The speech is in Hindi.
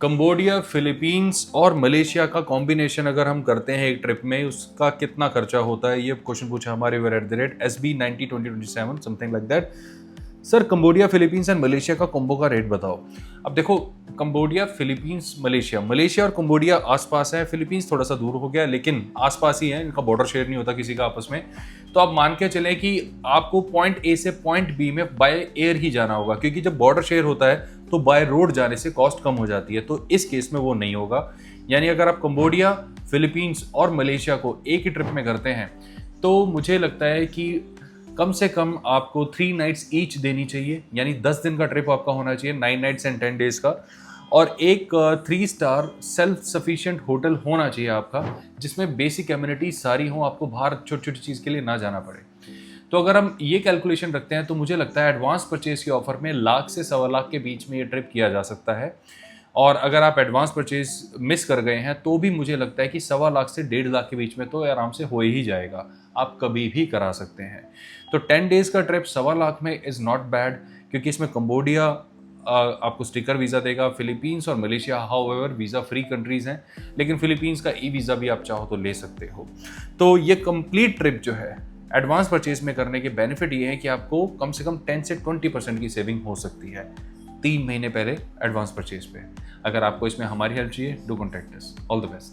कंबोडिया, फिलीपींस और मलेशिया का कॉम्बिनेशन अगर हम करते हैं एक ट्रिप में, उसका कितना खर्चा होता है, ये क्वेश्चन पूछा हमारे @SB902027 something like that. Sir, Cambodia, Philippines and Malaysia का कॉम्बो का रेट बताओ। अब देखो, कंबोडिया, फिलीपींस, मलेशिया और कंबोडिया आसपास है। फिलीपींस थोड़ा सा दूर हो गया, लेकिन आसपास ही है, इनका बॉर्डर शेयर नहीं होता किसी का आपस में। तो आप मान के चलें कि आपको पॉइंट ए से पॉइंट बी में बाय एयर ही जाना होगा, क्योंकि जब बॉर्डर शेयर होता है तो बाय रोड जाने से कॉस्ट कम हो जाती है। तो इस केस में वो नहीं होगा। यानी अगर आप कंबोडिया, फिलीपींस और मलेशिया को एक ही ट्रिप में करते हैं तो मुझे लगता है कि कम से कम आपको 3 नाइट्स ईच देनी चाहिए। यानी 10 दिन का ट्रिप आपका होना चाहिए, 9 नाइट्स एंड 10 डेज का। और एक 3 स्टार सेल्फ सफिशिएंट होटल होना चाहिए आपका, जिसमें बेसिक एमिनिटीज सारी हों, आपको बाहर छोटी छोटी चीज़ के लिए ना जाना पड़े। तो अगर हम ये कैलकुलेशन रखते हैं तो मुझे लगता है एडवांस परचेज के ऑफर में लाख से 1.25 लाख के बीच में ये ट्रिप किया जा सकता है। और अगर आप एडवांस परचेज मिस कर गए हैं तो भी मुझे लगता है कि 1.25 से 1.5 लाख के बीच में तो आराम से हो ही जाएगा, आप कभी भी करा सकते हैं। तो 10 डेज का ट्रिप 1.25 लाख में इज़ नॉट बैड, क्योंकि इसमें कंबोडिया आपको स्टिकर वीज़ा देगा, फिलीपींस और Malaysia however visa free countries हैं, लेकिन फिलीपींस का ई वीज़ा भी आप चाहो तो ले सकते हो। तो ये कंप्लीट ट्रिप जो है एडवांस परचेज में करने के बेनिफिट ये है कि आपको कम से कम 10 से 20% की सेविंग हो सकती है 3 महीने पहले एडवांस परचेज पे। अगर आपको इसमें हमारी हेल्प चाहिए, do contact us. All the best.